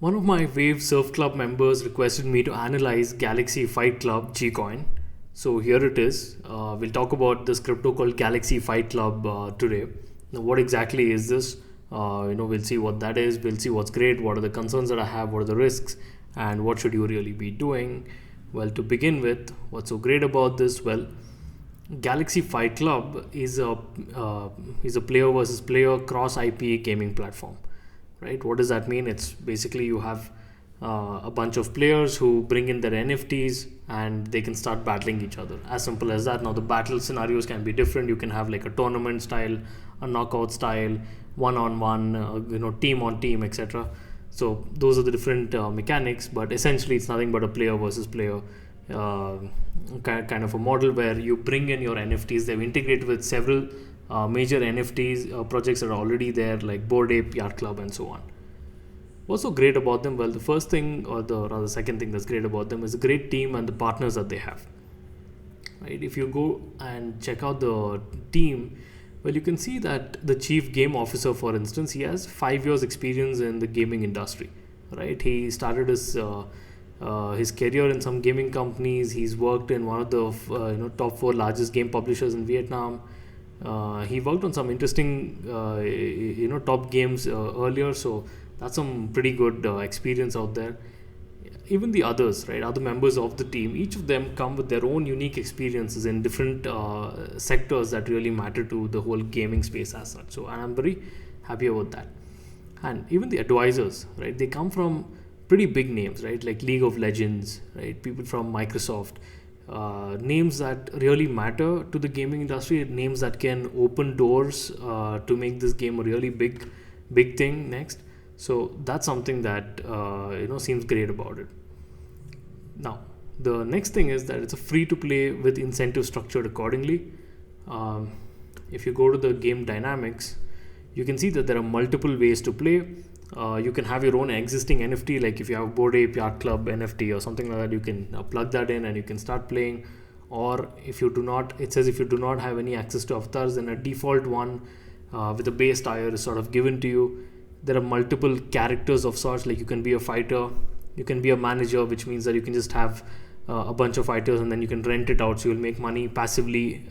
One of my Wave Surf Club members requested me to analyze Galaxy Fight Club GCOIN. So here it is. We'll talk about this crypto called Galaxy Fight Club today. Now, what exactly is this? We'll see what that is. We'll see what's great. What are the concerns that I have? What are the risks? And what should you really be doing? Well, to begin with, what's so great about this? Well, Galaxy Fight Club is a player versus player cross IP gaming platform, right? What does that mean? It's basically you have a bunch of players who bring in their NFTs and they can start battling each other. As simple as that. Now the battle scenarios can be different. You can have like a tournament style, a knockout style, one-on-one, team on team, etc. So those are the different mechanics, but essentially it's nothing but a player versus player uh, kind of a model where you bring in your NFTs. They've integrated with several major NFTs projects that are already there, like Bored Ape, Yacht Club, and so on. What's so great about them? Well, the first thing, or the rather second thing that's great about them, is a great team and the partners that they have. Right? If you go and check out the team, well, you can see that the chief game officer, for instance, he has 5 years experience in the gaming industry. Right? He started his career in some gaming companies. He's worked in one of the top four largest game publishers in Vietnam. He worked on some interesting top games earlier, so that's some pretty good experience out there. Even the others, right, other members of the team, each of them come with their own unique experiences in different sectors that really matter to the whole gaming space as such. So, and I'm very happy about that. And even the advisors, right, they come from pretty big names, right, like League of Legends, right, people from Microsoft, names that really matter to the gaming industry, names that can open doors to make this game a really big thing next. So that's something that seems great about it. Now, the next thing is that it's a free to play with incentive structured accordingly. If you go to the game dynamics, you can see that there are multiple ways to play. You can have your own existing NFT, like if you have Bored Ape Yacht Club NFT or something like that, you can plug that in and you can start playing. Or if you do not, it says if you do not have any access to avatars, then a default one with a base tire is sort of given to you. There are multiple characters of sorts, like you can be a fighter, you can be a manager, which means that you can just have a bunch of fighters and then you can rent it out, so you'll make money passively.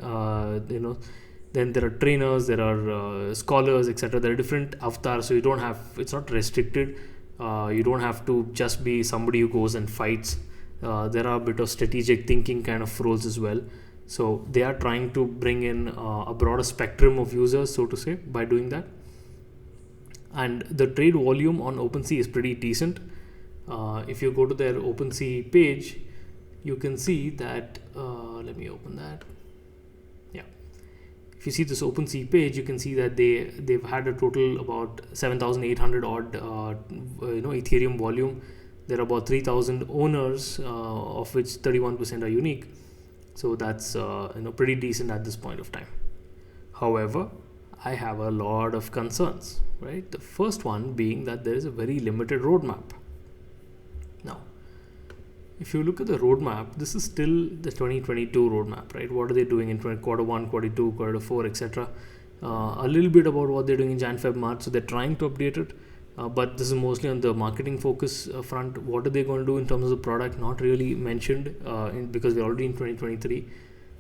Then there are trainers, there are scholars, etc. There are different avatars, so you don't have, it's not restricted. You don't have to just be somebody who goes and fights. There are a bit of strategic thinking kind of roles as well. So they are trying to bring in a broader spectrum of users, so to say, by doing that. And the trade volume on OpenSea is pretty decent. If you go to their OpenSea page, you can see that. Let me open that. Yeah, if you see this OpenSea page, you can see that they've had a total about 7,800 odd Ethereum volume. There are about 3,000 owners, of which 31% are unique. So that's pretty decent at this point of time. However, I have a lot of concerns, right? The first one being that there is a very limited roadmap. Now, if you look at the roadmap, this is still the 2022 roadmap, right? What are they doing in quarter 1, quarter 2, quarter 4, etc. A little bit about what they're doing in Jan, Feb, March. So they're trying to update it, but this is mostly on the marketing focus front. What are they going to do in terms of the product? Not really mentioned because we're already in 2023.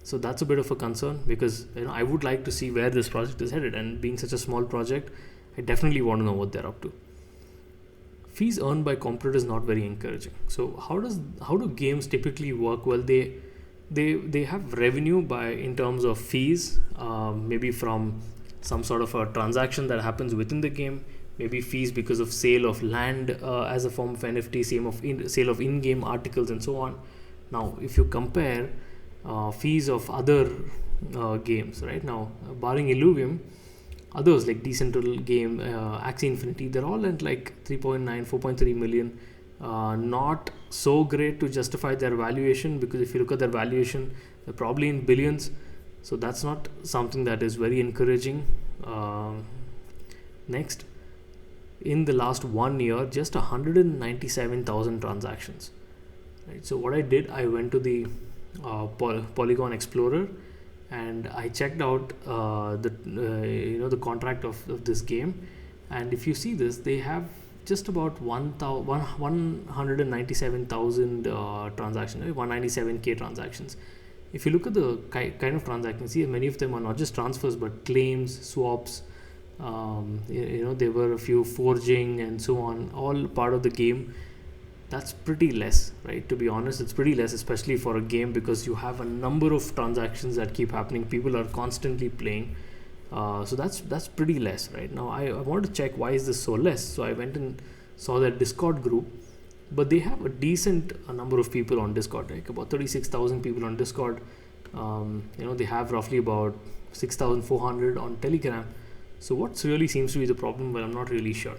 So that's a bit of a concern, because I would like to see where this project is headed, and being such a small project, I definitely want to know what they're up to. Fees earned by competitors is not very encouraging. So how do games typically work? Well, they have revenue in terms of fees, maybe from some sort of a transaction that happens within the game, maybe fees because of sale of land as a form of NFT, sale of in-game articles, and so on. Now, if you compare fees of other games, right now, barring Illuvium, others like Decentral Game, Axie Infinity, they're all at like 3.9, 4.3 million. Not so great to justify their valuation, because if you look at their valuation, they're probably in billions. So that's not something that is very encouraging. Next, in the last 1 year, just 197,000 transactions. Right. So what I did, I went to the Polygon Explorer and I checked out the contract of this game. And if you see this, they have just about 197,000 transactions, right? 197k transactions. If you look at the kind of transactions, see, many of them are not just transfers but claims, swaps. There were a few forging and so on, all part of the game. That's pretty less, right? To be honest, it's pretty less, especially for a game, because you have a number of transactions that keep happening. People are constantly playing. So that's pretty less, right? Now I wanted to check why is this so less. So I went and saw their Discord group, but they have a decent number of people on Discord, right? About 36,000 people on Discord. They have roughly about 6,400 on Telegram. So what really seems to be the problem? Well, I'm not really sure.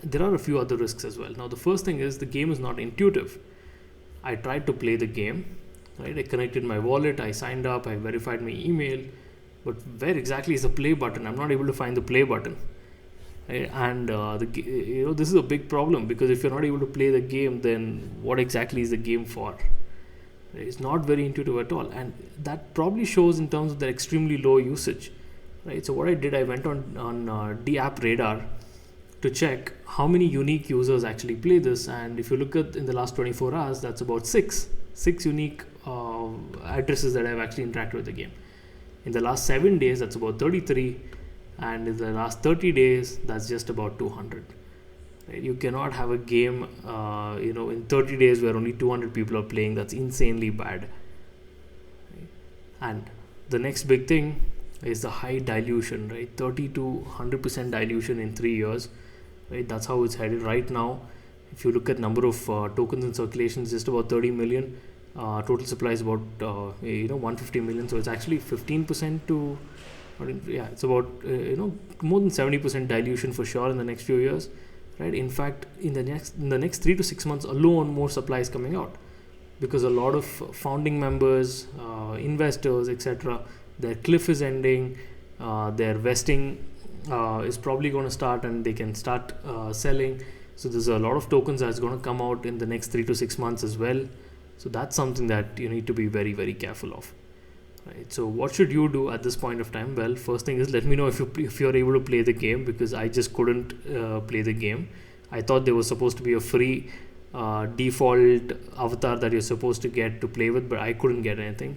There are a few other risks as well. Now the first thing is the game is not intuitive. I tried to play the game, right? I connected my wallet, I signed up, I verified my email, but where exactly is the play button? I'm not able to find the play button. Right? And this is a big problem, because if you're not able to play the game, then what exactly is the game for? It's not very intuitive at all, and that probably shows in terms of their extremely low usage. Right? So what I did, I went on D-App Radar to check how many unique users actually play this, and if you look at in the last 24 hours, that's about six unique addresses that have actually interacted with the game. In the last 7 days, that's about 33, and in the last 30 days, that's just about 200. Right? You cannot have a game in 30 days where only 200 people are playing. That's insanely bad. Right? And the next big thing is the high dilution, right? 30 to 100% dilution in 3 years. Right? That's how it's headed right now. If you look at number of tokens in circulation, it's just about 30 million. Total supply is about 150 million. So it's actually 15% to, it's about more than 70% dilution for sure in the next few years. Right? In fact, in the next 3 to 6 months alone, more supply is coming out, because a lot of founding members, investors, etc., their cliff is ending, their vesting is probably going to start, and they can start selling. So there's a lot of tokens that's going to come out in the next 3 to 6 months as well. So that's something that you need to be very, very careful of. Right? So what should you do at this point of time? Well, first thing is, let me know if you're able to play the game, because I just couldn't play the game. I thought there was supposed to be a free default avatar that you're supposed to get to play with, but I couldn't get anything.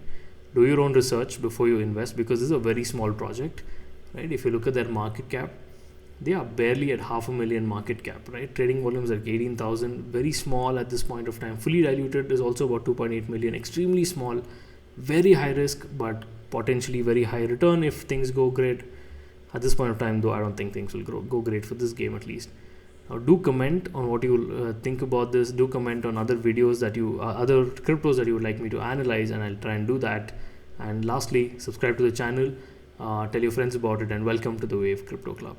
Do your own research before you invest, because this is a very small project. Right? If you look at their market cap, they are barely at 500,000 market cap. Right? Trading volumes are 18,000, very small at this point of time. Fully diluted is also about 2.8 million, extremely small, very high risk, but potentially very high return if things go great. At this point of time, though, I don't think things will go great for this game, at least. Now, do comment on what you think about this. Do comment on other videos that other cryptos that you would like me to analyze, and I'll try and do that. And lastly, subscribe to the channel, tell your friends about it, and welcome to the Wave Crypto Club.